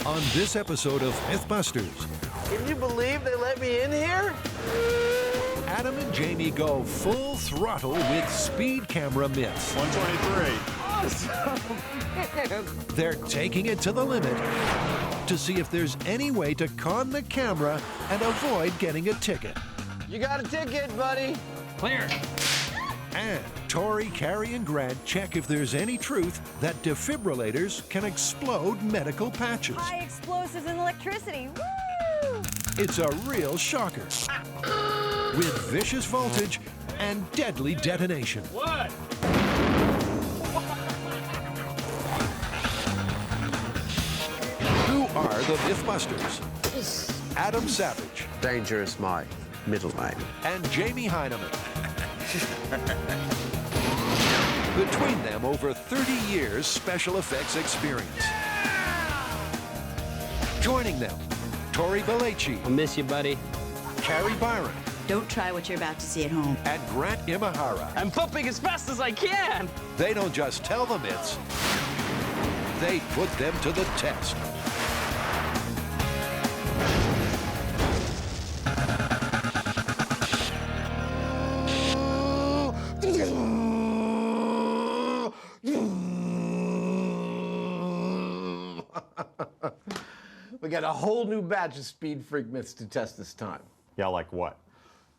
on this episode of MythBusters. Can you believe they let me in here? Adam and Jamie go full throttle with speed camera myths. 123. Awesome! They're taking it to the limit to see if there's any way to con the camera and avoid getting a ticket. You got a ticket, buddy. Clear. And Tori, Carrie, and Grant check if there's any truth that defibrillators can explode medical patches. High explosives and electricity. Woo! It's a real shocker. With vicious voltage and deadly detonation. What? Who are the MythBusters? Adam Savage. Danger is my middle name. And Jamie Heineman. Between them, over 30 years special effects experience. Joining them, Tori Belleci, I'll miss you, buddy. Carrie Byron, Don't try what you're about to see at home. and Grant Imahara. I'm pooping as fast as I can. They don't just tell the myths, they put them to the test. We got a whole new batch of Speed Freak myths to test this time. Yeah, like what?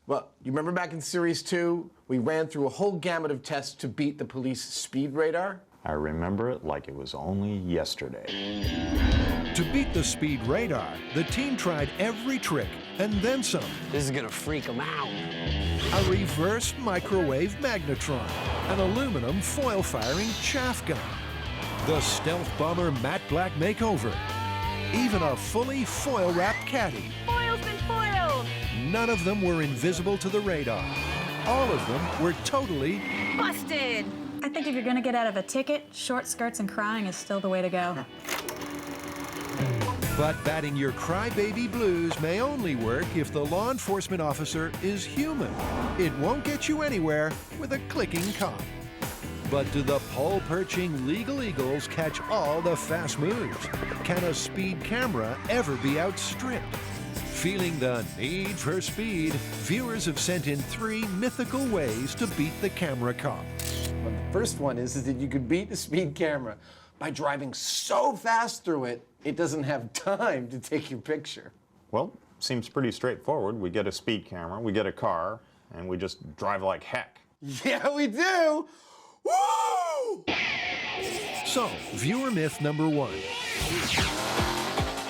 Well, you remember back in Series 2, we ran through a whole gamut of tests to beat the police speed radar? I remember it like it was only yesterday. To beat the speed radar, the team tried every trick and then some. This is gonna freak them out. A reversed microwave magnetron, an aluminum foil-firing chaff gun, the stealth bomber matte black makeover, even a fully foil-wrapped caddy. Foil's been foiled! None of them were invisible to the radar. All of them were totally... Busted! I think if you're gonna get out of a ticket, short skirts and crying is still the way to go. But batting your crybaby blues may only work if the law enforcement officer is human. It won't get you anywhere with a clicking cop. But do the pole-perching legal eagles catch all the fast moves? Can a speed camera ever be outstripped? Feeling the need for speed, viewers have sent in 3 mythical ways to beat the camera cop. Well, the first one is that you could beat the speed camera by driving so fast through it, it doesn't have time to take your picture. Well, seems pretty straightforward. We get a speed camera, we get a car, and we just drive like heck. Yeah, we do! Woo! So, viewer myth number 1.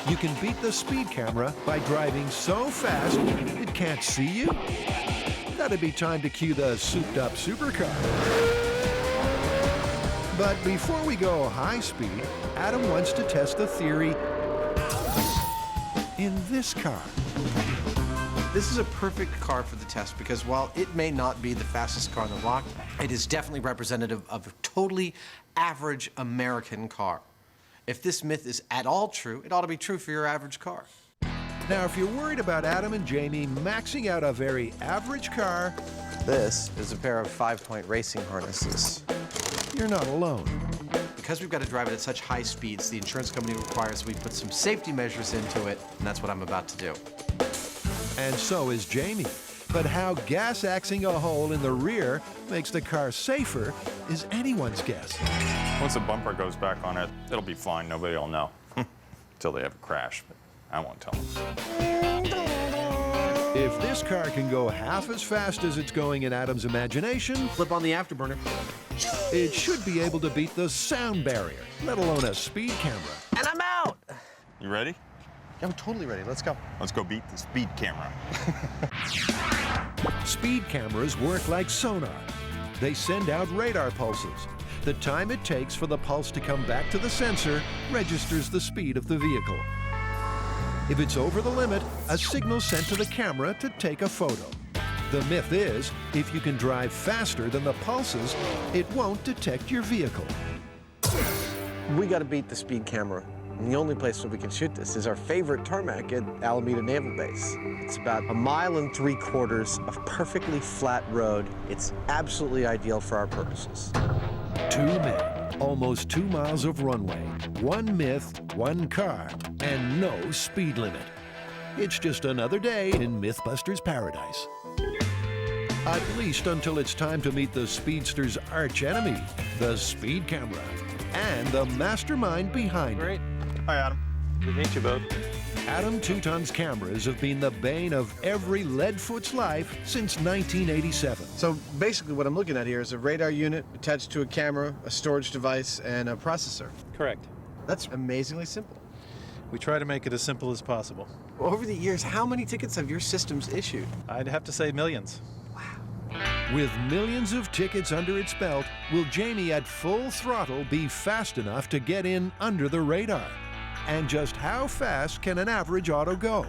You can beat the speed camera by driving so fast it can't see you? That'd be time to cue the souped-up supercar. But before we go high speed, Adam wants to test the theory in this car. This is a perfect car for the test because while it may not be the fastest car on the block, it is definitely representative of a totally average American car. If this myth is at all true, it ought to be true for your average car. Now, if you're worried about Adam and Jamie maxing out a very average car, This is a pair of 5-point racing harnesses. you're not alone. Because we've got to drive it at such high speeds, the insurance company requires we put some safety measures into it, and that's what I'm about to do. And so is Jamie. But how gas-axing a hole in the rear makes the car safer is anyone's guess. Once the bumper goes back on it, it'll be fine. Nobody will know. Until they have a crash, but I won't tell them. If this car can go half as fast as it's going in Adam's imagination, Flip on the afterburner. it should be able to beat the sound barrier, let alone a speed camera. And I'm out! You ready? Yeah, I'm totally ready. Let's go. Let's go beat the speed camera. Speed cameras work like sonar. They send out radar pulses. The time it takes for the pulse to come back to the sensor registers the speed of the vehicle. If it's over the limit, a signal's sent to the camera to take a photo. The myth is, if you can drive faster than the pulses, it won't detect your vehicle. We got to beat the speed camera. And the only place where we can shoot this is our favorite tarmac at Alameda Naval Base. It's about 1.75 miles of perfectly flat road. It's absolutely ideal for our purposes. 2 men, Almost 2 miles of runway, one myth, one car, and no speed limit. It's just another day in MythBusters paradise. At least until it's time to meet the speedster's arch enemy, the speed camera, and the mastermind behind it. Great. Hi, Adam. Good to meet you both. Adam Teuton's cameras have been the bane of every leadfoot's life since 1987. So basically what I'm looking at here is a radar unit attached to a camera, a storage device, and a processor. Correct. That's amazingly simple. We try to make it as simple as possible. Over the years, how many tickets have your systems issued? I'd have to say millions. With millions of tickets under its belt, will Jamie at full throttle be fast enough to get in under the radar? And just how fast can an average auto go?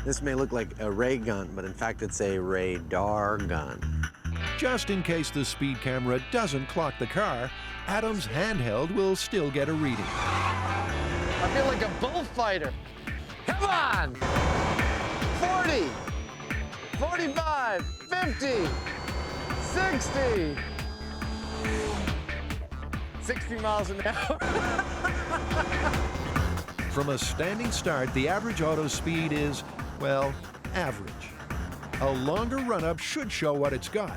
This may look like a ray gun, but in fact it's a radar gun. Just in case the speed camera doesn't clock the car, Adam's handheld will still get a reading. I feel like a bullfighter. Come on! 40, 45, 50, 60, 60 miles an hour. From a standing start, the average auto speed is, well, average. A longer run-up should show what it's got.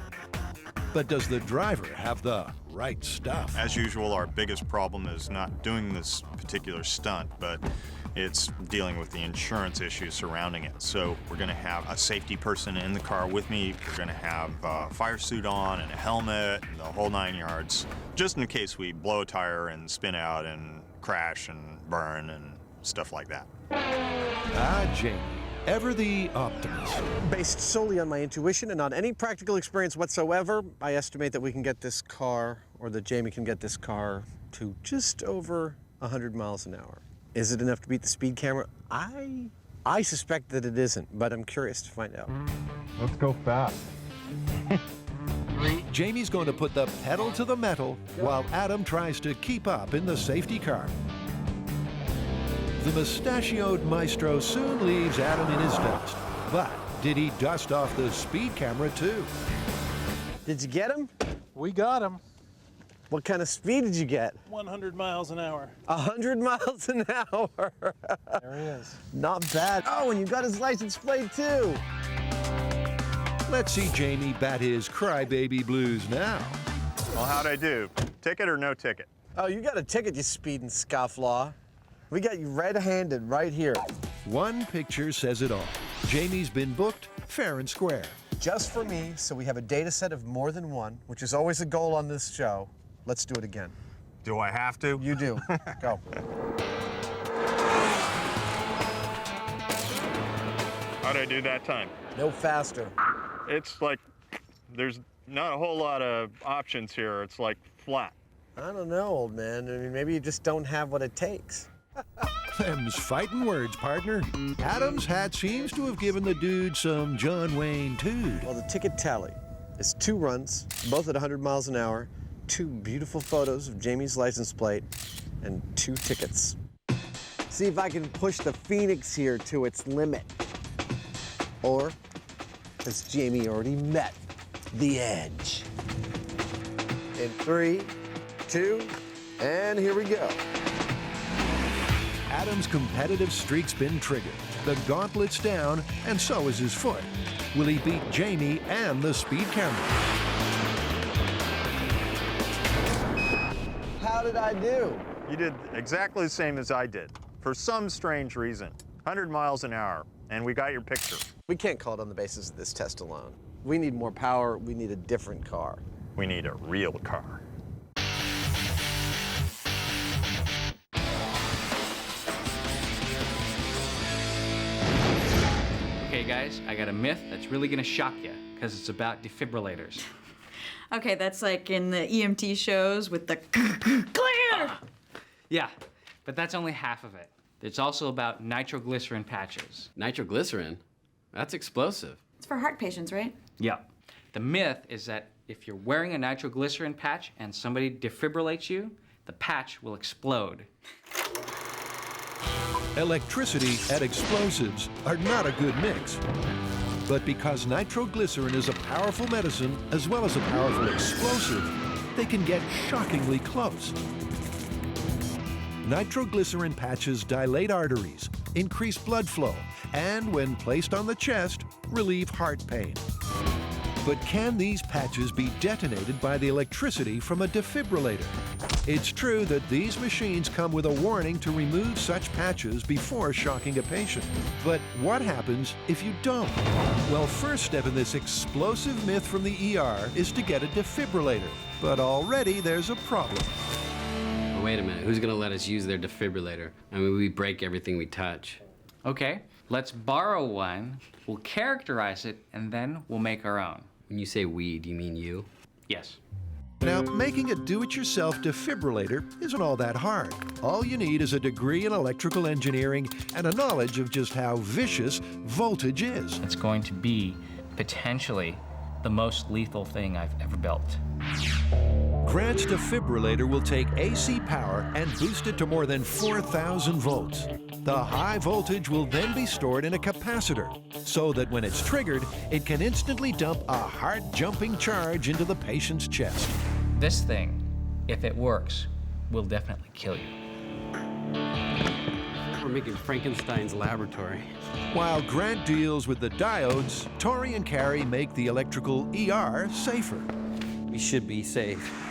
But does the driver have the right stuff? As usual, our biggest problem is not doing this particular stunt, but it's dealing with the insurance issues surrounding it. So we're going to have a safety person in the car with me. We're going to have a fire suit on and a helmet and the whole 9 yards, just in case we blow a tire and spin out and crash and burn and stuff like that. Ah, Jamie, ever the optimist. Based solely on my intuition and not any practical experience whatsoever, I estimate that we can get this car, or that Jamie can get this car, to just over 100 miles an hour. Is it enough to beat the speed camera? I suspect that it isn't, but I'm curious to find out. Let's go fast. Jamie's going to put the pedal to the metal while Adam tries to keep up in the safety car. The mustachioed maestro soon leaves Adam in his dust. But did he dust off the speed camera too? Did you get him? We got him. What kind of speed did you get? 100 miles an hour. 100 miles an hour. There he is. Not bad. Oh, and you got his license plate too. Let's see Jamie bat his crybaby blues now. Well, how'd I do? Ticket or no ticket? Oh, you got a ticket, you speeding scofflaw. We got you red-handed right here. One picture says it all. Jamie's been booked fair and square. Just for me, so we have a data set of more than one, which is always a goal on this show. Let's do it again. Do I have to? You do. Go. How'd I do that time? No faster. It's like there's not a whole lot of options here. It's like flat. I don't know, old man. I mean, maybe you just don't have what it takes. Them's fighting words, partner. Adam's hat seems to have given the dude some John Wayne tood. Well, the ticket tally is 2 runs, both at 100 miles an hour, 2 beautiful photos of Jamie's license plate, and 2 tickets. See if I can push the Phoenix here to its limit. Or has Jamie already met the edge? In 3, 2, and here we go. Adam's competitive streak's been triggered. The gauntlet's down, and so is his foot. Will he beat Jamie and the speed camera? How did I do? You did exactly the same as I did, for some strange reason. 100 miles an hour, and we got your picture. We can't call it on the basis of this test alone. We need more power. We need a different car. We need a real car. Okay, guys, I got a myth that's really gonna shock you, because it's about defibrillators. Okay, that's like in the EMT shows with the clear. Yeah, but that's only half of it. It's also about nitroglycerin patches. Nitroglycerin? That's explosive. It's for heart patients, right? Yeah. The myth is that if you're wearing a nitroglycerin patch and somebody defibrillates you, the patch will explode. Electricity and explosives are not a good mix. But because nitroglycerin is a powerful medicine as well as a powerful explosive, they can get shockingly close. Nitroglycerin patches dilate arteries, increase blood flow, and when placed on the chest, relieve heart pain. But can these patches be detonated by the electricity from a defibrillator? It's true that these machines come with a warning to remove such patches before shocking a patient. But what happens if you don't? Well, first step in this explosive myth from the ER is to get a defibrillator. But already there's a problem. But wait a minute, who's gonna let us use their defibrillator? I mean, we break everything we touch. Okay, let's borrow one, we'll characterize it, and then we'll make our own. When you say we, do you mean you? Yes. Now, making a do-it-yourself defibrillator isn't all that hard. All you need is a degree in electrical engineering and a knowledge of just how vicious voltage is. It's going to be potentially the most lethal thing I've ever built. Grant's defibrillator will take AC power and boost it to more than 4,000 volts. The high voltage will then be stored in a capacitor, so that when it's triggered, it can instantly dump a heart-jumping charge into the patient's chest. This thing, if it works, will definitely kill you. We're making Frankenstein's laboratory. While Grant deals with the diodes, Tori and Carrie make the electrical ER safer. We should be safe.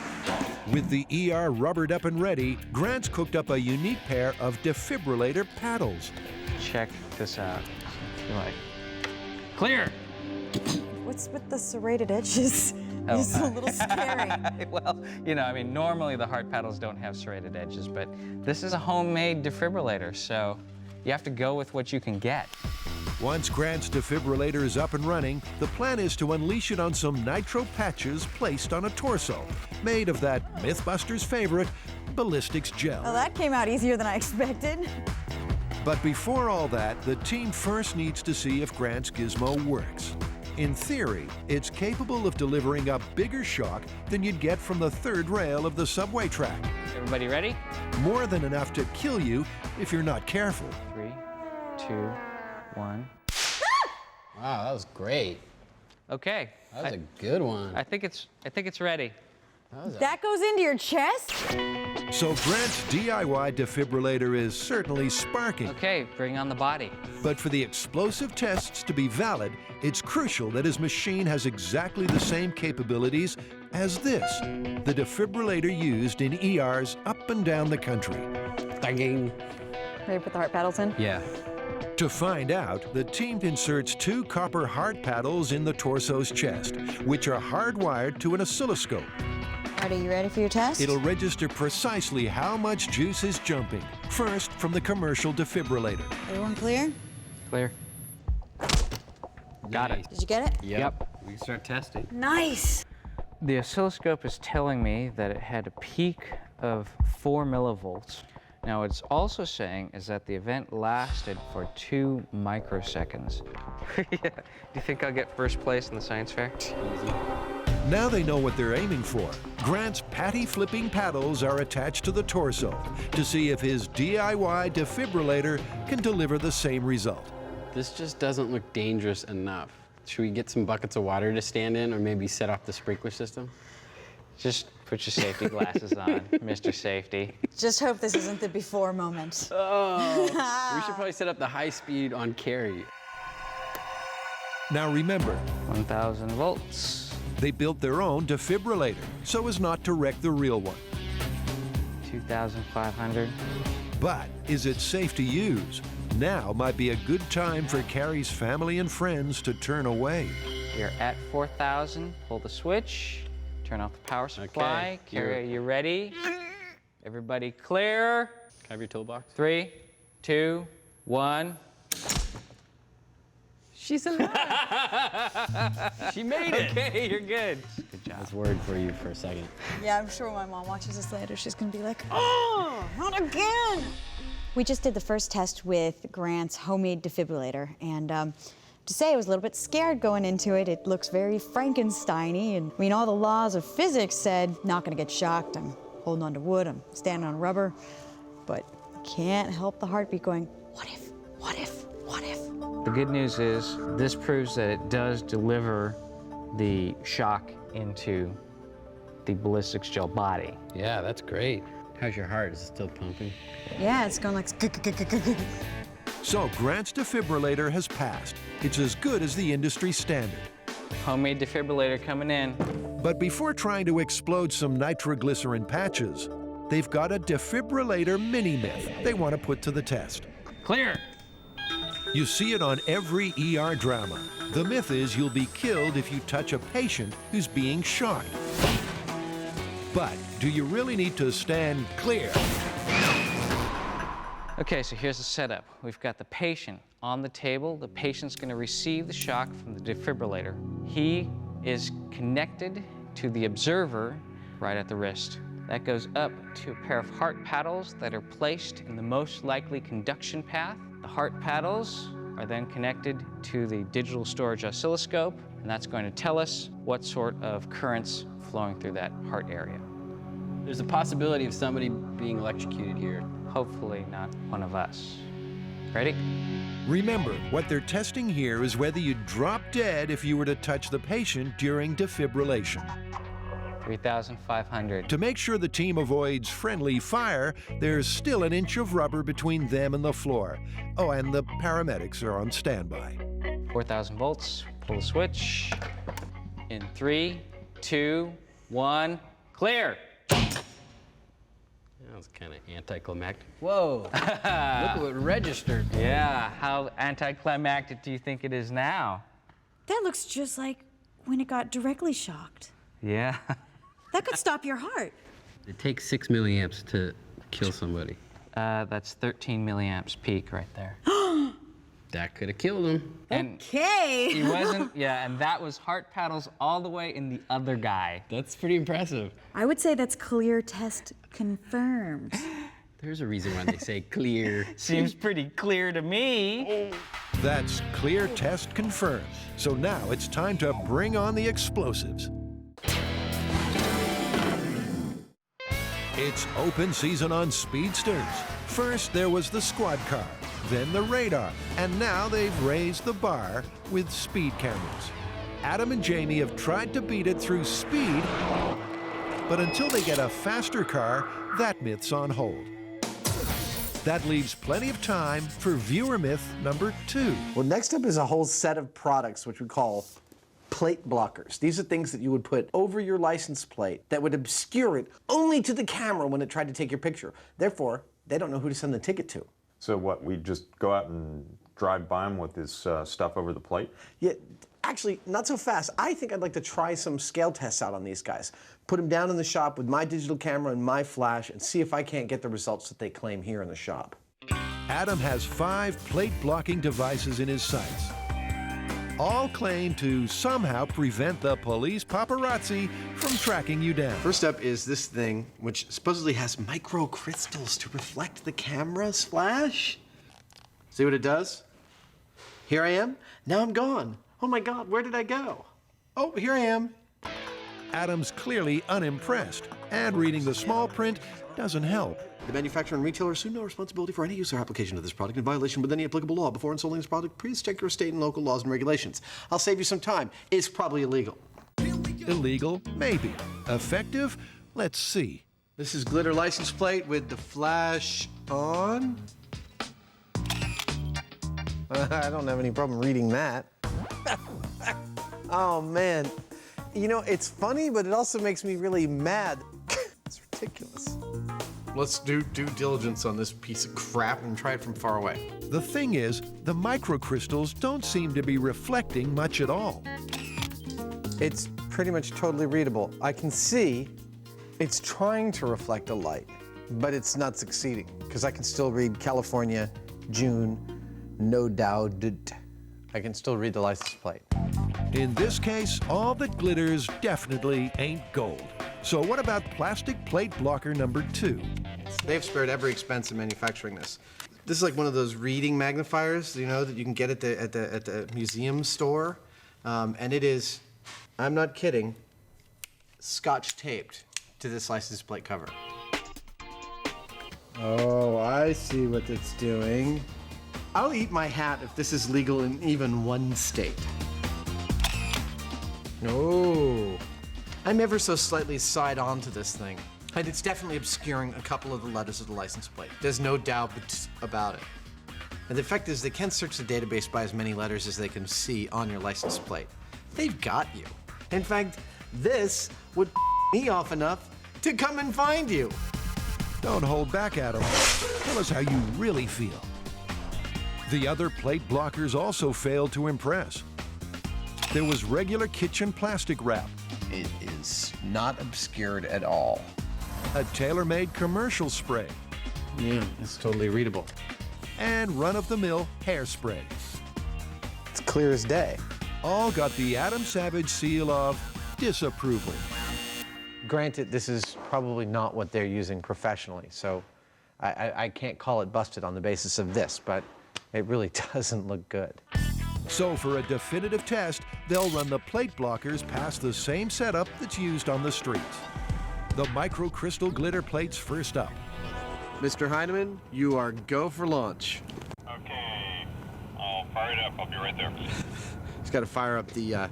With the ER rubbered up and ready, Grant's cooked up a unique pair of defibrillator paddles. Check this out. Like, clear! What's with the serrated edges? Oh, It's a little scary. Well, you know, I mean, normally the heart paddles don't have serrated edges, but this is a homemade defibrillator, so you have to go with what you can get. Once Grant's defibrillator is up and running, the plan is to unleash it on some nitro patches placed on a torso, made of that MythBusters favorite, ballistics gel. Well, that came out easier than I expected. But before all that, the team first needs to see if Grant's gizmo works. In theory, it's capable of delivering a bigger shock than you'd get from the third rail of the subway track. Everybody ready? More than enough to kill you if you're not careful. 3, 2, 1. Wow, that was great. Okay. That was a good one. I think it's ready. That goes into your chest? So Grant's DIY defibrillator is certainly sparking. Okay, bring on the body. But for the explosive tests to be valid, it's crucial that his machine has exactly the same capabilities as this, the defibrillator used in ERs up and down the country. Dang. Ready to put the heart paddles in? Yeah. To find out, the team inserts 2 copper heart paddles in the torso's chest, which are hardwired to an oscilloscope. All right, are you ready for your test? It'll register precisely how much juice is jumping, first from the commercial defibrillator. Everyone clear? Clear. Got it. Did you get it? Yep. We can start testing. Nice. The oscilloscope is telling me that it had a peak of 4 millivolts. Now, it's also saying is that the event lasted for 2 microseconds. Yeah. Do you think I'll get first place in the science fair? Now they know what they're aiming for. Grant's patty-flipping paddles are attached to the torso to see if his DIY defibrillator can deliver the same result. This just doesn't look dangerous enough. Should we get some buckets of water to stand in or maybe set off the sprinkler system? Just put your safety glasses on, Mr. Safety. Just hope this isn't the before moment. Oh, we should probably set up the high speed on Carrie. Now remember, 1,000 volts. they built their own defibrillator so as not to wreck the real one. 2,500. But is it safe to use? Now might be a good time for Carrie's family and friends to turn away. You're at 4,000. Pull the switch. Turn off the power supply. Okay, Carrie, are you ready? Everybody clear? Can I have your toolbox? 3, 2, 1. She's alive. She made it. Okay, you're good. Good I job. was worried for you for a second. Yeah, I'm sure when my mom watches this later, she's gonna be like, oh, not again. We just did the first test with Grant's homemade defibrillator, and to say I was a little bit scared going into it. It looks very Frankenstein-y, and I mean, all the laws of physics said not gonna get shocked. I'm holding onto wood, I'm standing on rubber, but I can't help the heartbeat going, what if, what if, what if? The good news is this proves that it does deliver the shock into the ballistics gel body. Yeah, that's great. How's your heart? Is it still pumping? Yeah, it's going like. So Grant's defibrillator has passed. It's as good as the industry standard. Homemade defibrillator coming in. But before trying to explode some nitroglycerin patches, they've got a defibrillator mini-myth they want to put to the test. Clear. You see it on every ER drama. The myth is you'll be killed if you touch a patient who's being shocked. But do you really need to stand clear? Okay, so here's the setup. We've got the patient on the table. The patient's going to receive the shock from the defibrillator. He is connected to the observer right at the wrist. That goes up to a pair of heart paddles that are placed in the most likely conduction path. The heart paddles are then connected to the digital storage oscilloscope, and that's going to tell us what sort of currents flowing through that heart area. There's a possibility of somebody being electrocuted here. Hopefully not one of us. Ready? Remember, what they're testing here is whether you'd drop dead if you were to touch the patient during defibrillation. 3,500. To make sure the team avoids friendly fire, there's still an inch of rubber between them and the floor. Oh, and the paramedics are on standby. 4,000 volts. Pull the switch. In 3, 2, 1, clear. That was kind of anticlimactic. Whoa, look at what registered. Yeah, how anticlimactic do you think it is now? That looks just like when it got directly shocked. Yeah. That could stop your heart. It takes 6 milliamps to kill somebody. That's 13 milliamps peak right there. That could have killed him. And Okay. he wasn't, yeah, and that was heart paddles all the way in the other guy. That's pretty impressive. I would say that's clear test confirmed. There's a reason why they say clear. Seems pretty clear to me. That's clear test confirmed. So now it's time to bring on the explosives. It's open season on speedsters. First, there was the squad car, then the radar, and now they've raised the bar with speed cameras. Adam and Jamie have tried to beat it through speed, but until they get a faster car, that myth's on hold. That leaves plenty of time for viewer myth number 2. Well, next up is a whole set of products which we call plate blockers. These are things that you would put over your license plate that would obscure it only to the camera when it tried to take your picture. Therefore, they don't know who to send the ticket to. So what, we just go out and drive by him with his stuff over the plate? Yeah, actually, not so fast. I think I'd like to try some scale tests out on these guys. Put them down in the shop with my digital camera and my flash and see if I can't get the results that they claim here in the shop. Adam has 5 plate blocking devices in his sights. All claim to somehow prevent the police paparazzi from tracking you down. First up is this thing, which supposedly has microcrystals to reflect the camera's flash. See what it does? Here I am. Now I'm gone. Oh my God, where did I go? Oh, here I am. Adam's clearly unimpressed, and reading the small print doesn't help. The manufacturer and retailer assume no responsibility for any use or application of this product in violation with any applicable law. Before installing this product, please check your state and local laws and regulations. I'll save you some time. It's probably illegal. Illegal? Maybe. Effective? Let's see. This is glitter license plate with the flash on. I don't have any problem reading that. Oh, man. You know, it's funny, but it also makes me really mad. It's ridiculous. Let's do due diligence on this piece of crap and try it from far away. The thing is, the microcrystals don't seem to be reflecting much at all. It's pretty much totally readable. I can see it's trying to reflect a light, but it's not succeeding because I can still read California, June, no doubt. I can still read the license plate. In this case, all that glitters definitely ain't gold. So what about plastic plate blocker number 2? They've spared every expense in manufacturing this. This is like one of those reading magnifiers, you know, that you can get at the museum store. And it is, I'm not kidding, scotch taped to this license plate cover. Oh, I see what it's doing. I'll eat my hat if this is legal in even one state. Oh, I'm ever so slightly side on to this thing, and it's definitely obscuring a couple of the letters of the license plate. There's no doubt about it. And the fact is, they can't search the database by as many letters as they can see on your license plate. They've got you. In fact, this would me off enough to come and find you. Don't hold back, Adam. Tell us how you really feel. The other plate blockers also failed to impress. There was regular kitchen plastic wrap, It is not obscured at all. a tailor-made commercial spray, Yeah, it's totally readable. and run-of-the-mill hairspray. It's clear as day. All got the Adam Savage seal of disapproval. Granted, this is probably not what they're using professionally, so I can't call it busted on the basis of this, but it really doesn't look good. So for a definitive test, they'll run the plate blockers past the same setup that's used on the streets. The microcrystal glitter plates first up. Mr. Heineman, you are go for launch. Okay, I'll fire it up. I'll be right there. He's got to fire up the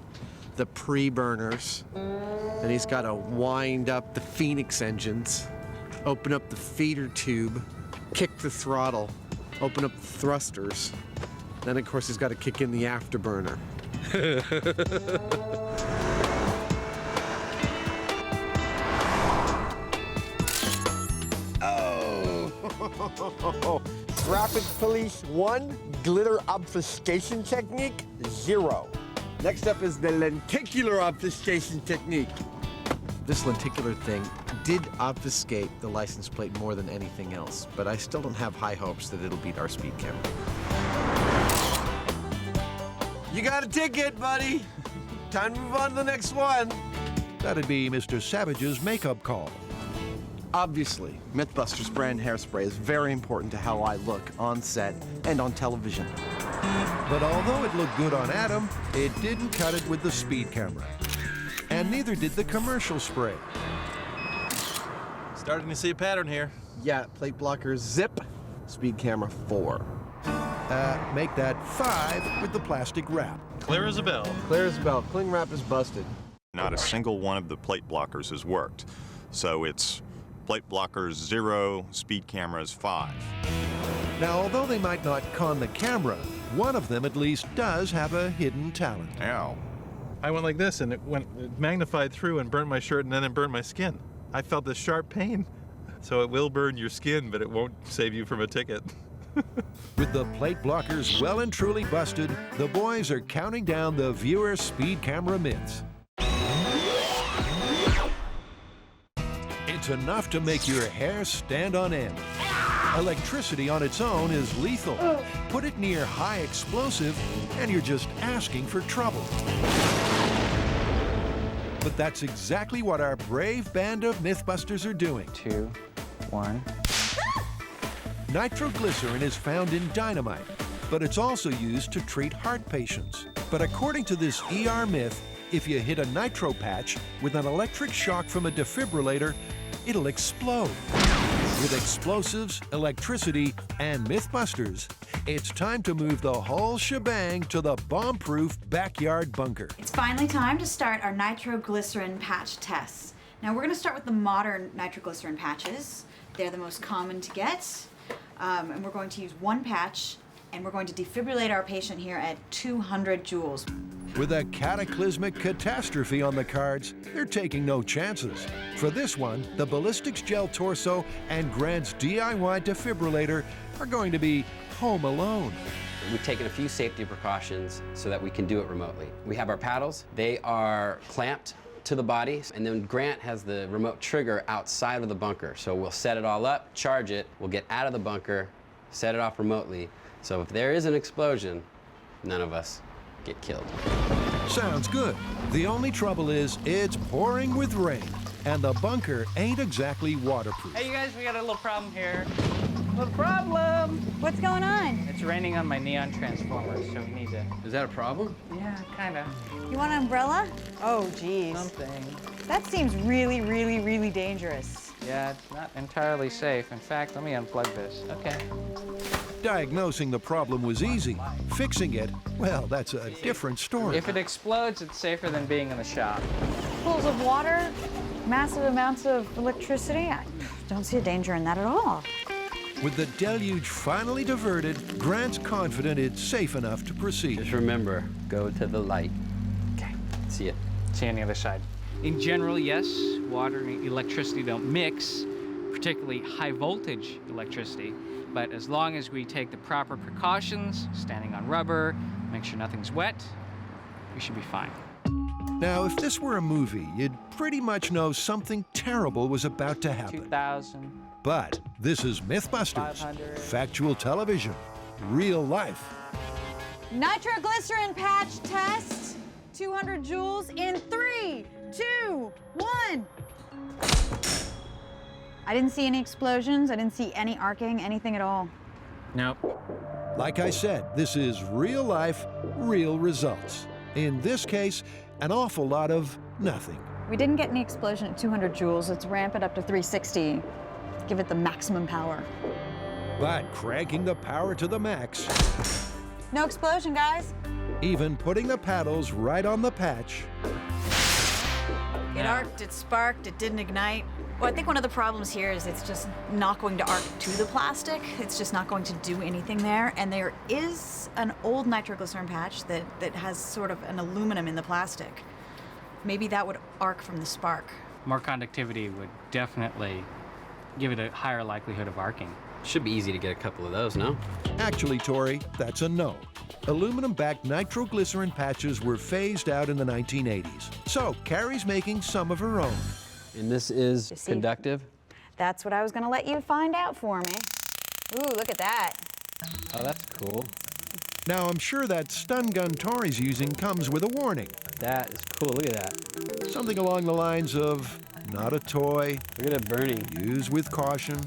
pre-burners, and he's got to wind up the Phoenix engines, open up the feeder tube, kick the throttle, open up the thrusters. Then, of course, he's got to kick in the afterburner. Oh! Traffic Police 1, glitter obfuscation technique 0. Next up is the lenticular obfuscation technique. This lenticular thing did obfuscate the license plate more than anything else, but I still don't have high hopes that it'll beat our speed camera. You got a ticket, buddy. Time to move on to the next one. That'd be Mr. Savage's makeup call. Obviously, MythBusters brand hairspray is very important to how I look on set and on television. But although it looked good on Adam, it didn't cut it with the speed camera. And neither did the commercial spray. Starting to see a pattern here. Yeah, plate blocker zip, speed camera 4. Make that 5 with the plastic wrap. Clear as a bell. Clear as a bell. Cling wrap is busted. Not a single one of the plate blockers has worked. So it's plate blockers 0, speed cameras 5. Now, although they might not con the camera, one of them at least does have a hidden talent. Ow. I went like this, and it magnified through and burnt my shirt, and then it burned my skin. I felt this sharp pain. So it will burn your skin, but it won't save you from a ticket. With the plate blockers well and truly busted, the boys are counting down the viewer speed camera minutes. It's enough to make your hair stand on end. Electricity on its own is lethal. Put it near high explosive, and you're just asking for trouble. But that's exactly what our brave band of MythBusters are doing. 2, 1. Nitroglycerin is found in dynamite, but it's also used to treat heart patients. But according to this ER myth, if you hit a nitro patch with an electric shock from a defibrillator, it'll explode. With explosives, electricity, and MythBusters, it's time to move the whole shebang to the bomb-proof backyard bunker. It's finally time to start our nitroglycerin patch tests. Now we're going to start with the modern nitroglycerin patches. They're the most common to get. And we're going to use one patch, and we're going to defibrillate our patient here at 200 joules. With a cataclysmic catastrophe on the cards, they're taking no chances. For this one, the Ballistics Gel Torso and Grant's DIY Defibrillator are going to be home alone. We've taken a few safety precautions so that we can do it remotely. We have our paddles. They are clamped to the body, and then Grant has the remote trigger outside of the bunker. So we'll set it all up, charge it, we'll get out of the bunker, set it off remotely. So if there is an explosion, none of us get killed. Sounds good. The only trouble is it's pouring with rain, and the bunker ain't exactly waterproof. Hey, you guys, we got a little problem here. Little problem! What's going on? It's raining on my neon transformers, so we need to... Is that a problem? Yeah, kind of. You want an umbrella? Oh, geez. Something. That seems really, really, really dangerous. Yeah, it's not entirely safe. In fact, let me unplug this. Okay. Diagnosing the problem was easy. Fixing it, well, that's a different story. If it explodes, it's safer than being in the shop. pools of water, massive amounts of electricity. I don't see a danger in that at all. With the deluge finally diverted, Grant's confident it's safe enough to proceed. Just remember, go to the light. Okay, see ya. See you on the other side. In general, yes, water and electricity don't mix, particularly high voltage electricity. But as long as we take the proper precautions, standing on rubber, make sure nothing's wet, we should be fine. Now, if this were a movie, you'd pretty much know something terrible was about to happen. 2,000. But this is MythBusters, 500. factual television, real life. Nitroglycerin patch test. 200 joules in 3, 2, 1. I didn't see any explosions. I didn't see any arcing, anything at all. Nope. Like I said, this is real life, real results. In this case, an awful lot of nothing. We didn't get any explosion at 200 joules. Let's ramp it up to 360. Give it the maximum power. But cranking the power to the max, No explosion, guys. even putting the paddles right on the patch, It arced, it sparked, it didn't ignite. Well, I think one of the problems here is it's just not going to arc to the plastic. It's just not going to do anything there. And there is an old nitroglycerin patch that has sort of an aluminum in the plastic. Maybe that would arc from the spark. More conductivity would definitely give it a higher likelihood of arcing. Should be easy to get a couple of those, no? Actually, Tori, that's a no. Aluminum-backed nitroglycerin patches were phased out in the 1980s. So Carrie's making some of her own. And this is You see? conductive. That's what I was gonna let you find out for me. Ooh, look at that. Oh, that's cool. Now, I'm sure that stun gun Tori's using comes with a warning. That is cool. Look at that. Something along the lines of, not a toy, Look at it burning. use with caution,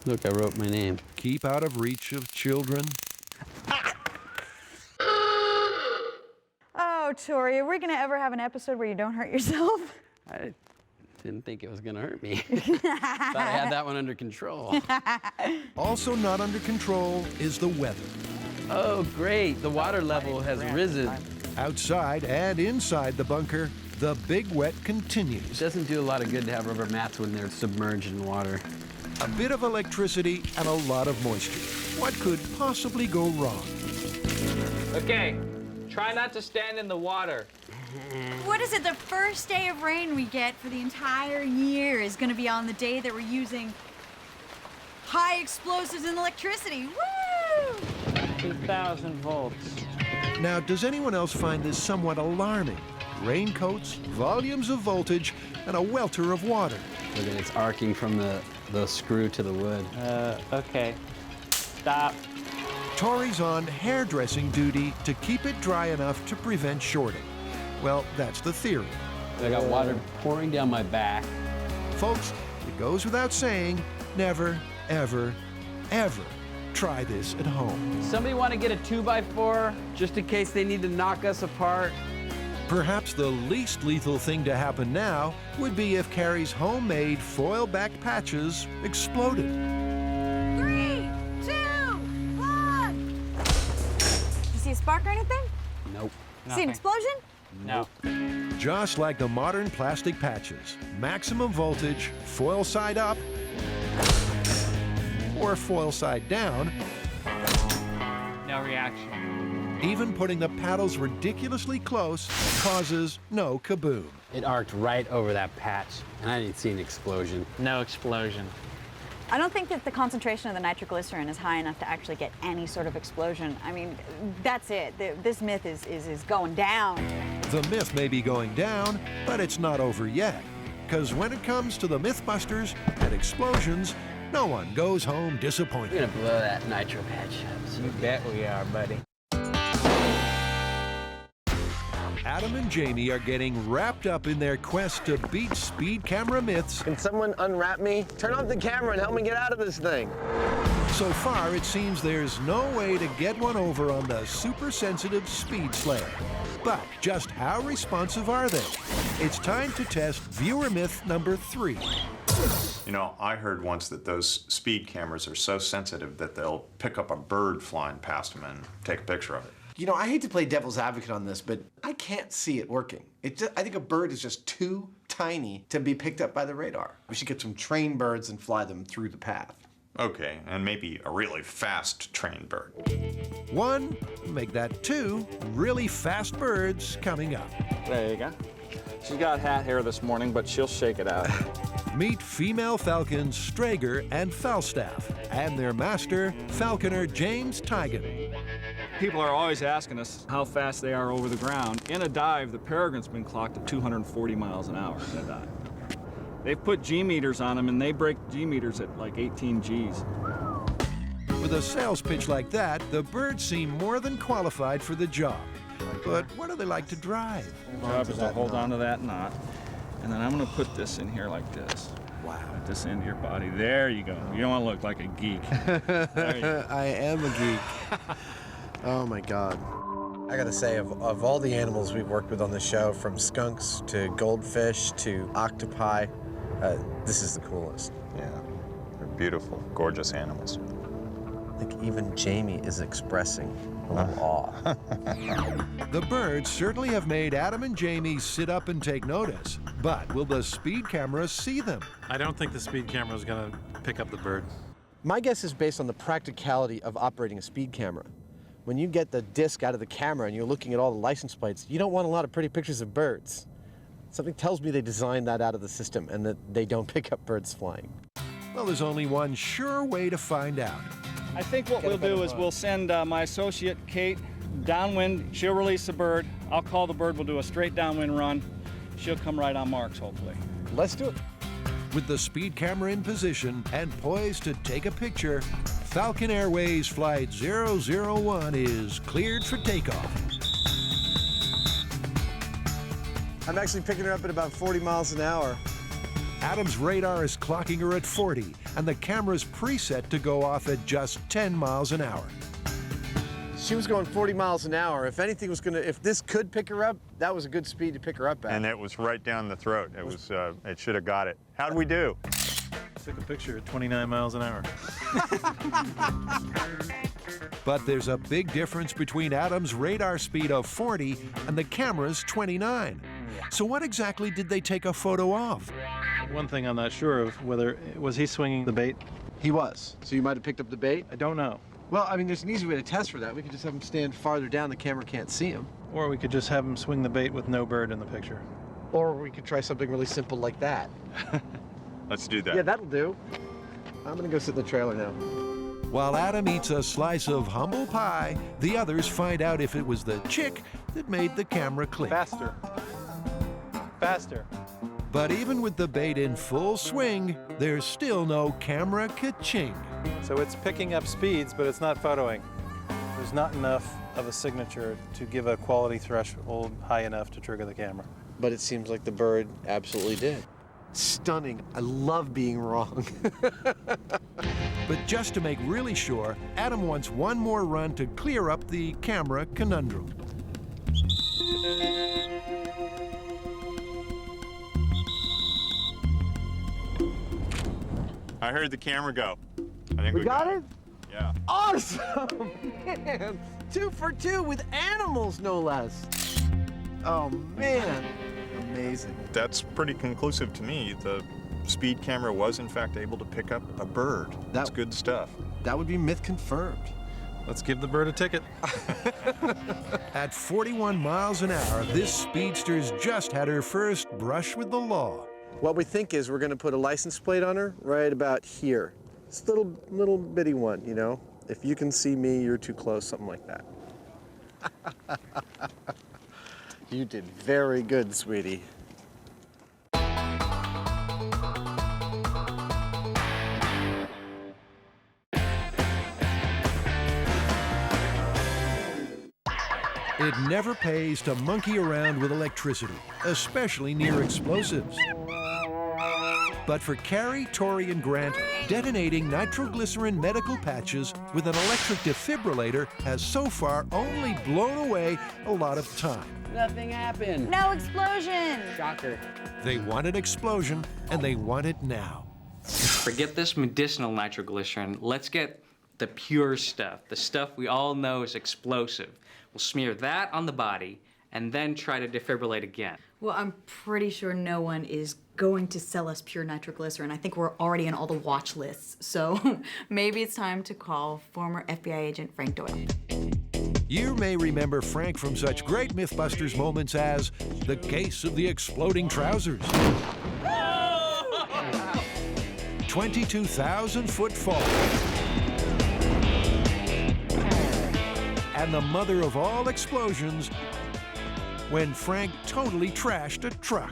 Look, I wrote my name. keep out of reach of children. Oh, Tori, are we gonna ever have an episode where you don't hurt yourself? I didn't think it was gonna hurt me. Thought I had that one under control. Also not under control is the weather. Oh, great. The water level has risen. Outside and inside the bunker, the big wet It continues. doesn't do a lot of good to have rubber mats when they're submerged in water. A bit of electricity and a lot of moisture. What could possibly go wrong? Okay, try not to stand in the water. What is it? The first day of rain we get for the entire year is going to be on the day that we're using high explosives and electricity. Woo! 2,000 volts. Now, does anyone else find this somewhat alarming? Raincoats, volumes of voltage, and a welter of water. Look at it, it's arcing from the screw to the wood. Okay. Stop. Tori's on hairdressing duty to keep it dry enough to prevent shorting. Well, that's the theory. I got water pouring down my back. Folks, it goes without saying, never, ever, ever try this at home. Somebody want to get a 2x4 just in case they need to knock us apart? Perhaps the least lethal thing to happen now would be if Carrie's homemade foil-backed patches exploded. 3, 2, 1. You see a spark or anything? Nope. See Nothing. an explosion? No. Just like the modern plastic patches, maximum voltage, foil side up, or foil side down, No reaction. even putting the paddles ridiculously close causes no kaboom. It arced right over that patch, and I didn't see an explosion. No explosion. I don't think that the concentration of the nitroglycerin is high enough to actually get any sort of explosion. I mean, that's it. This myth is going down. The myth may be going down, but it's not over yet. Because when it comes to the MythBusters and explosions, no one goes home disappointed. We're gonna blow that nitro patch up. You bet we are, buddy. Adam and Jamie are getting wrapped up in their quest to beat speed camera myths. Can someone unwrap me? Turn off the camera and help me get out of this thing. So far, it seems there's no way to get one over on the super sensitive Speed Slayer. But just how responsive are they? It's time to test viewer myth number 3. You know, I heard once that those speed cameras are so sensitive that they'll pick up a bird flying past them and take a picture of it. You know, I hate to play devil's advocate on this, but I can't see it working. I think a bird is just too tiny to be picked up by the radar. We should get some trained birds and fly them through the path. Okay, and maybe a really fast trained bird. 1, make that 2 really fast birds coming up. There you go. She's got hat hair this morning, but she'll shake it out. Meet female falcons Strager and Falstaff, and their master, falconer James Tigan. People are always asking us how fast they are over the ground. In a dive, the peregrine's been clocked at 240 miles an hour in a dive. They've put G meters on them, and they break G meters at like 18 Gs. With a sales pitch like that, the birds seem more than qualified for the job. But what do they like to drive? The job is to hold on to that knot, and then I'm going to put this in here like this. Wow. Put this into your body. There you go. You don't want to look like a geek. There you go. I am a geek. Oh my God. I gotta say, of all the animals we've worked with on the show, from skunks to goldfish to octopi, this is the coolest. Yeah, they're beautiful, gorgeous animals. I think even Jamie is expressing a little awe. The birds certainly have made Adam and Jamie sit up and take notice. But will the speed camera see them? I don't think the speed camera is going to pick up the bird. My guess is based on the practicality of operating a speed camera. When you get the disc out of the camera and you're looking at all the license plates, you don't want a lot of pretty pictures of birds. Something tells me they designed that out of the system and that they don't pick up birds flying. Well, there's only one sure way to find out. I think what we'll do is we'll send my associate, Kate, downwind. She'll release the bird. I'll call the bird. We'll do a straight downwind run. She'll come right on marks, hopefully. Let's do it. With the speed camera in position and poised to take a picture, Falcon Airways Flight 001 is cleared for takeoff. I'm actually picking her up at about 40 miles an hour. Adam's radar is clocking her at 40, and the camera's preset to go off at just 10 miles an hour. She was going 40 miles an hour. If anything was gonna, if this could pick her up, that was a good speed to pick her up at. And it was right down the throat. It was, it should have got it. How'd we do? Took a picture at 29 miles an hour. But there's a big difference between Adam's radar speed of 40 and the camera's 29. So what exactly did they take a photo of? One thing I'm not sure of, whether, was he swinging the bait? He was. So you might have picked up the bait? I don't know. Well, I mean, there's an easy way to test for that. We could just have him stand farther down, the camera can't see him. Or we could just have him swing the bait with no bird in the picture. Or we could try something really simple like that. Let's do that. Yeah, that'll do. I'm gonna go sit in the trailer now. While Adam eats a slice of humble pie, the others find out if it was the chick that made the camera click. Faster. Faster. But even with the bait in full swing, there's still no camera ka-ching. So it's picking up speeds, but it's not photoing. There's not enough of a signature to give a quality threshold high enough to trigger the camera. But it seems like the bird absolutely did. Stunning. I love being wrong. But just to make really sure, Adam wants one more run to clear up the camera conundrum. I heard the camera go. I think We got it? Yeah. Awesome! Man, 2 for 2 with animals, no less. Oh, man. Amazing. That's pretty conclusive to me. The speed camera was, in fact, able to pick up a bird. That's good stuff. That would be myth confirmed. Let's give the bird a ticket. At 41 miles an hour, this speedster's just had her first brush with the law. What we think is we're going to put a license plate on her right about here. It's a little bitty one, you know? If you can see me, you're too close, something like that. You did very good, sweetie. It never pays to monkey around with electricity, especially near explosives. But for Carrie, Tori, and Grant, detonating nitroglycerin medical patches with an electric defibrillator has so far only blown away a lot of time. Nothing happened. No explosion! Shocker. They want an explosion, and they want it now. Forget this medicinal nitroglycerin. Let's get the pure stuff, the stuff we all know is explosive. We'll smear that on the body and then try to defibrillate again. Well, I'm pretty sure no one is going to sell us pure nitroglycerin. I think we're already on all the watch lists. So maybe it's time to call former FBI agent Frank Doyle. You may remember Frank from such great MythBusters moments as the case of the exploding trousers, 22,000-foot fall, and the mother of all explosions when Frank totally trashed a truck.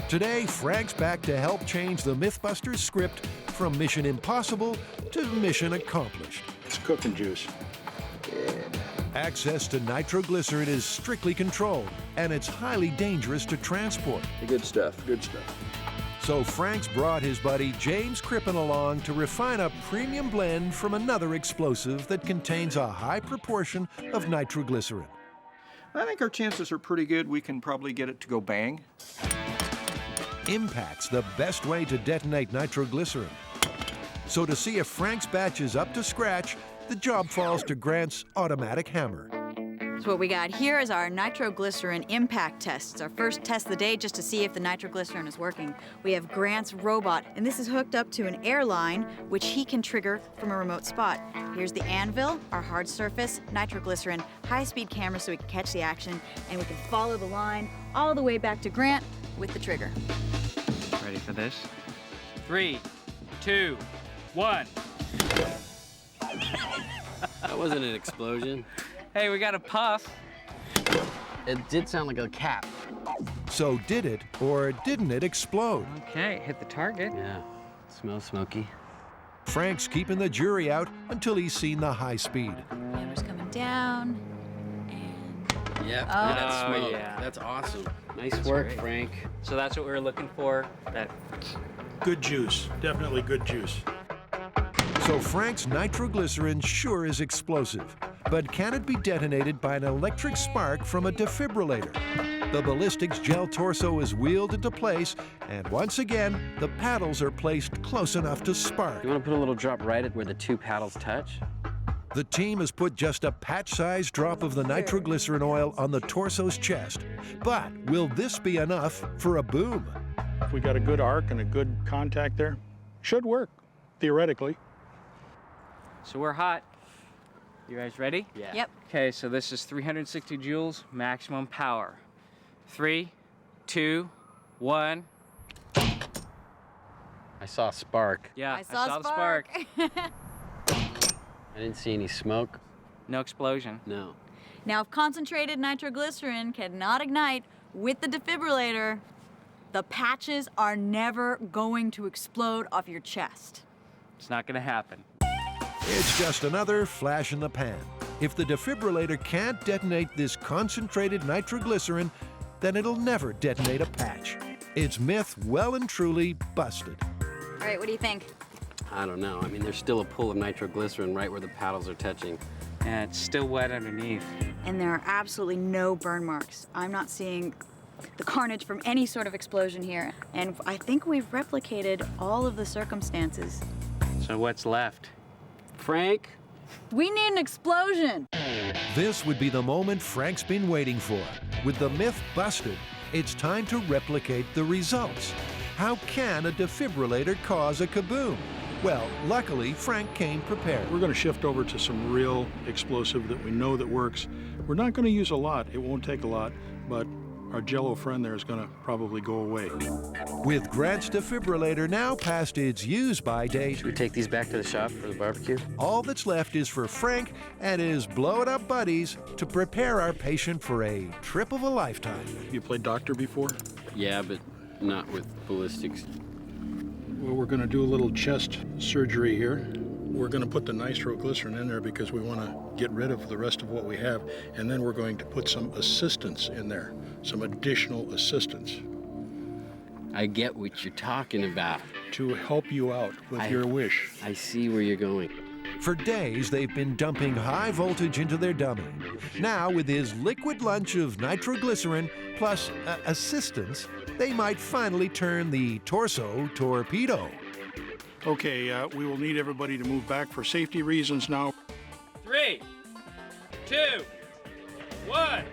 Today, Frank's back to help change the MythBusters script from Mission Impossible to Mission Accomplished. It's cooking juice. Access to nitroglycerin is strictly controlled, and it's highly dangerous to transport. Good stuff, good stuff. So Frank's brought his buddy James Crippen along to refine a premium blend from another explosive that contains a high proportion of nitroglycerin. I think our chances are pretty good. We can probably get it to go bang. Impact's the best way to detonate nitroglycerin. So to see if Frank's batch is up to scratch, the job falls to Grant's automatic hammer. So what we got here is our nitroglycerin impact test. It's our first test of the day just to see if the nitroglycerin is working. We have Grant's robot, and this is hooked up to an air line, which he can trigger from a remote spot. Here's the anvil, our hard surface, nitroglycerin, high-speed camera so we can catch the action, and we can follow the line all the way back to Grant with the trigger. Ready for this? 3, 2, 1. That wasn't an explosion. Hey, we got a puff. It did sound like a cap. So did it or didn't it explode? Okay, hit the target. Yeah, smells smoky. Frank's keeping the jury out until he's seen the high speed. Camera's coming down, and Yep, Oh. that's smoke. Yeah. That's awesome. Nice That's work, great. Frank. So that's what we were looking for. That Good juice, definitely good juice. So Frank's nitroglycerin sure is explosive, but can it be detonated by an electric spark from a defibrillator? The ballistics gel torso is wheeled into place, and once again, the paddles are placed close enough to spark. You want to put a little drop right at where the two paddles touch? The team has put just a patch-sized drop of the nitroglycerin oil on the torso's chest. But will this be enough for a boom? If we got a good arc and a good contact there, should work, theoretically. So we're hot. You guys ready? Yeah. Yep. Okay, so this is 360 joules maximum power. 3, 2, 1. I saw a spark. Yeah, I saw the spark. I didn't see any smoke. No explosion. No. Now, if concentrated nitroglycerin cannot ignite with the defibrillator, the patches are never going to explode off your chest. It's not gonna happen. It's just another flash in the pan. If the defibrillator can't detonate this concentrated nitroglycerin, then it'll never detonate a patch. It's myth well and truly busted. All right, what do you think? I don't know. I mean, there's still a pool of nitroglycerin right where the paddles are touching. And it's still wet underneath. And there are absolutely no burn marks. I'm not seeing the carnage from any sort of explosion here. And I think we've replicated all of the circumstances. So what's left? Frank? We need an explosion. This would be the moment Frank's been waiting for. With the myth busted, it's time to replicate the results. How can a defibrillator cause a kaboom? Well, luckily, Frank came prepared. We're going to shift over to some real explosive that we know that works. We're not going to use a lot. It won't take a lot, but our Jello friend there is going to probably go away. With Grant's defibrillator now past its use-by date, Should we take these back to the shop for the barbecue? all that's left is for Frank and his blow-it-up buddies to prepare our patient for a trip of a lifetime. You played doctor before? Yeah, but not with ballistics. Well, we're going to do a little chest surgery here. We're going to put the nitroglycerin in there because we want to get rid of the rest of what we have, and then we're going to put some assistance in there, some additional assistance I get what you're talking about. to help you out with your wish. I see where you're going. For days, they've been dumping high voltage into their dummy. Now, with his liquid lunch of nitroglycerin plus assistance, they might finally turn the torso torpedo. Okay, we will need everybody to move back for safety reasons now. 3, 2, 1.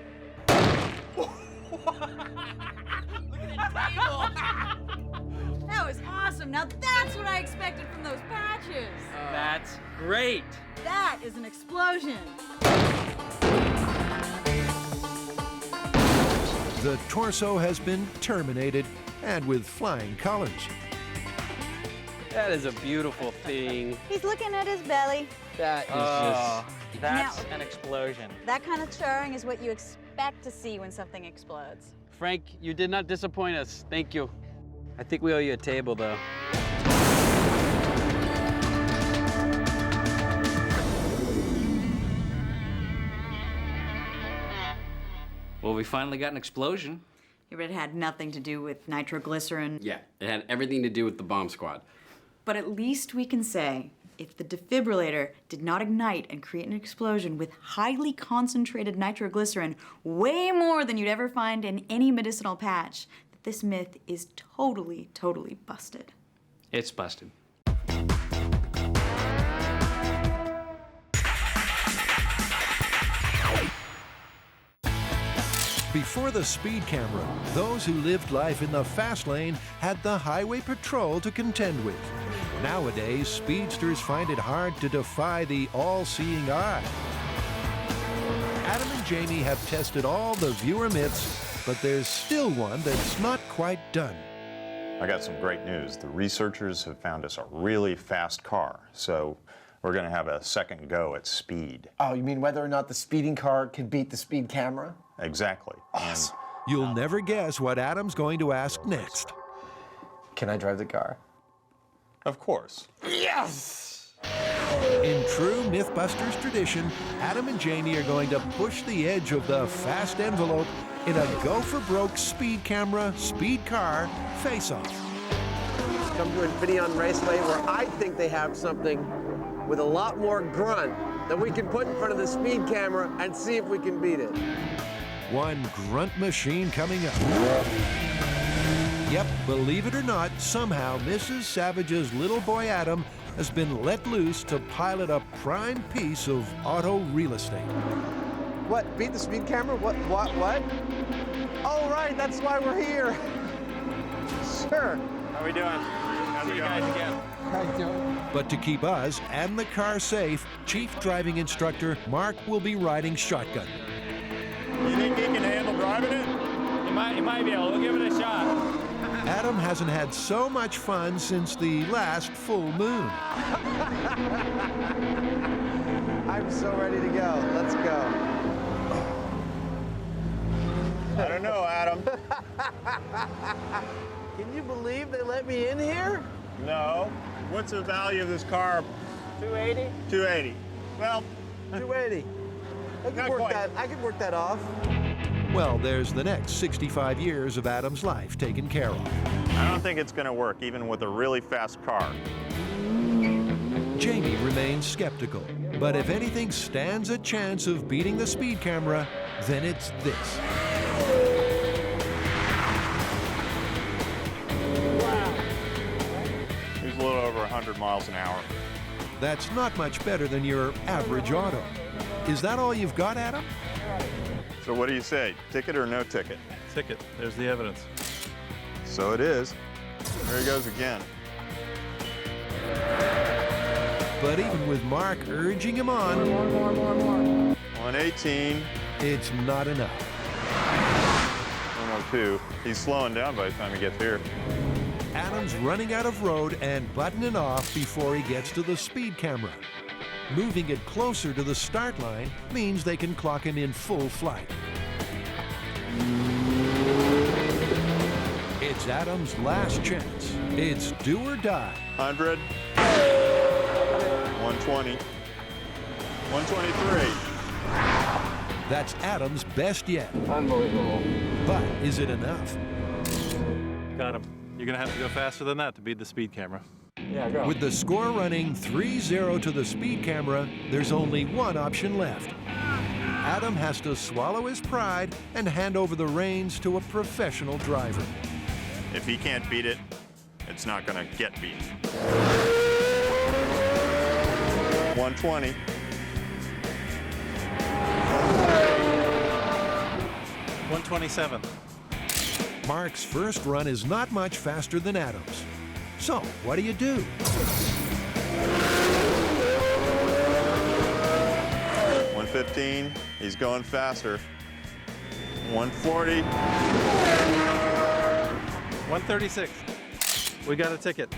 That was awesome. Now that's what I expected from those patches. That's great. That is an explosion. The torso has been terminated, and with flying colors. That is a beautiful thing. He's looking at his belly. That is just... That's an explosion. That kind of charring is what you expect to see when something explodes. Frank, you did not disappoint us. Thank you. I think we owe you a table, though. Well, we finally got an explosion. But it had nothing to do with nitroglycerin. Yeah, it had everything to do with the bomb squad. But at least we can say, if the defibrillator did not ignite and create an explosion with highly concentrated nitroglycerin, way more than you'd ever find in any medicinal patch, that this myth is totally, totally busted. It's busted. Before the speed camera, those who lived life in the fast lane had the highway patrol to contend with. Nowadays, speedsters find it hard to defy the all-seeing eye. Adam and Jamie have tested all the viewer myths, but there's still one that's not quite done. I got some great news. The researchers have found us a really fast car, so we're going to have a second go at speed. Oh, you mean whether or not the speeding car can beat the speed camera? Exactly. Awesome. You'll never guess what Adam's going to ask next. Can I drive the car? Of course. Yes! In true MythBusters tradition, Adam and Jamie are going to push the edge of the fast envelope in a go-for-broke speed camera, speed car face-off. Let's come to Infineon Raceway, where I think they have something with a lot more grunt that we can put in front of the speed camera and see if we can beat it. One grunt machine coming up. Yep, believe it or not, somehow Mrs. Savage's little boy Adam has been let loose to pilot a prime piece of auto real estate. What, beat the speed camera? What? Oh, right, that's why we're here. Sure. How we doing? How's it going? Again. How you doing? But to keep us and the car safe, Chief Driving Instructor Mark will be riding shotgun. You think he can handle driving it? You might be able to give it a shot. Adam hasn't had so much fun since the last full moon. I'm so ready to go. Let's go. I don't know, Adam. Can you believe they let me in here? No. What's the value of this car? 280? 280. Well, 280. I could work that off. Well, there's the next 65 years of Adam's life taken care of. I don't think it's going to work, even with a really fast car. Jamie remains skeptical, but if anything stands a chance of beating the speed camera, then it's this. He's a little over 100 miles an hour. That's not much better than your average auto. Is that all you've got, Adam? So what do you say, ticket or no ticket? Ticket. There's the evidence. So it is. There he goes again. But even with Mark urging him on, 118. it's not enough. 102. He's slowing down by the time he gets here. Adam's running out of road and buttoning off before he gets to the speed camera. Moving it closer to the start line means they can clock him in full flight. It's Adam's last chance. It's do or die. 100. 120. 123. That's Adam's best yet. Unbelievable. But is it enough? Got him. You're going to have to go faster than that to beat the speed camera. Yeah, go. With the score running 3-0 to the speed camera, there's only one option left. Adam has to swallow his pride and hand over the reins to a professional driver. If he can't beat it, it's not gonna get beat. 120. 127. Mark's first run is not much faster than Adam's. So, what do you do? 115. He's going faster. 140. 136. We got a ticket.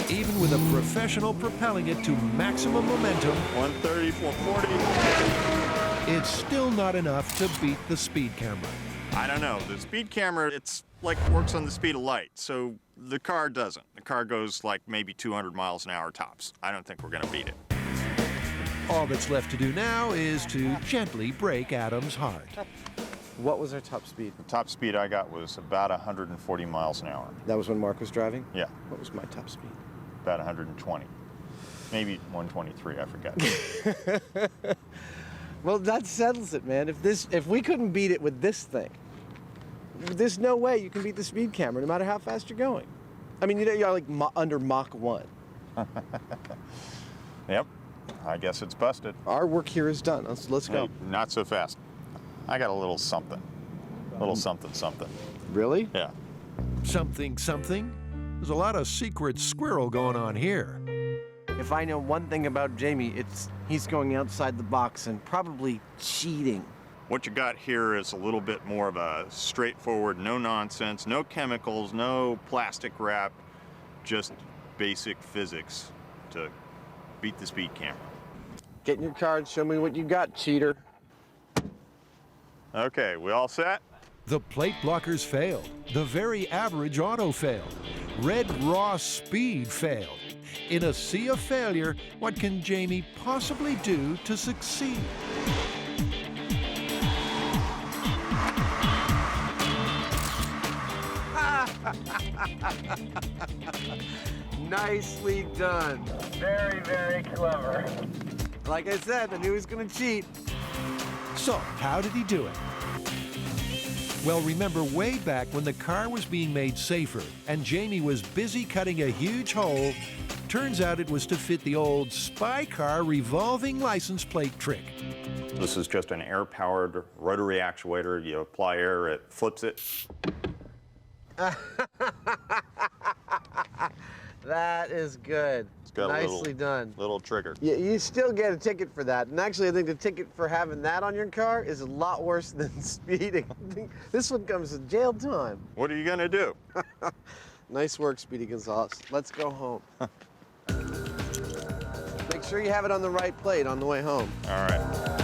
Even with a professional propelling it to maximum momentum, 130, 440. it's still not enough to beat the speed camera. I don't know. The speed camera, it's like works on the speed of light, so the car doesn't. The car goes like maybe 200 miles an hour tops. I don't think we're gonna beat it. All that's left to do now is to gently break Adam's heart. What was our top speed? The top speed I got was about 140 miles an hour. That was when Mark was driving? Yeah. What was my top speed? About 120. Maybe 123, I forget. Well, that settles it, man. If we couldn't beat it with this thing, there's no way you can beat the speed camera, no matter how fast you're going. I mean, you're like under Mach 1. Yep. I guess it's busted. Our work here is done. Let's go. Hey, not so fast. I got a little something. Little something, something. Really? Yeah. Something, something? There's a lot of secret squirrel going on here. If I know one thing about Jamie, it's he's going outside the box and probably cheating. What you got here is a little bit more of a straightforward, no nonsense, no chemicals, no plastic wrap, just basic physics to beat the speed camera. Get in your car and show me what you got, cheater. Okay, we all set? The plate blockers failed. The very average auto failed. Red raw speed failed. In a sea of failure, what can Jamie possibly do to succeed? Nicely done. Very, very clever. Like I said, I knew he was gonna cheat. So, how did he do it? Well, remember way back when the car was being made safer and Jamie was busy cutting a huge hole, turns out it was to fit the old spy car revolving license plate trick. This is just an air-powered rotary actuator. You apply air, it flips it. That is good. It's got Nicely done. Little trigger. You still get a ticket for that. And actually, I think the ticket for having that on your car is a lot worse than speeding. This one comes with jail time. What are you gonna do? Nice work, Speedy Gonzales. Let's go home. Make sure you have it on the right plate on the way home. All right.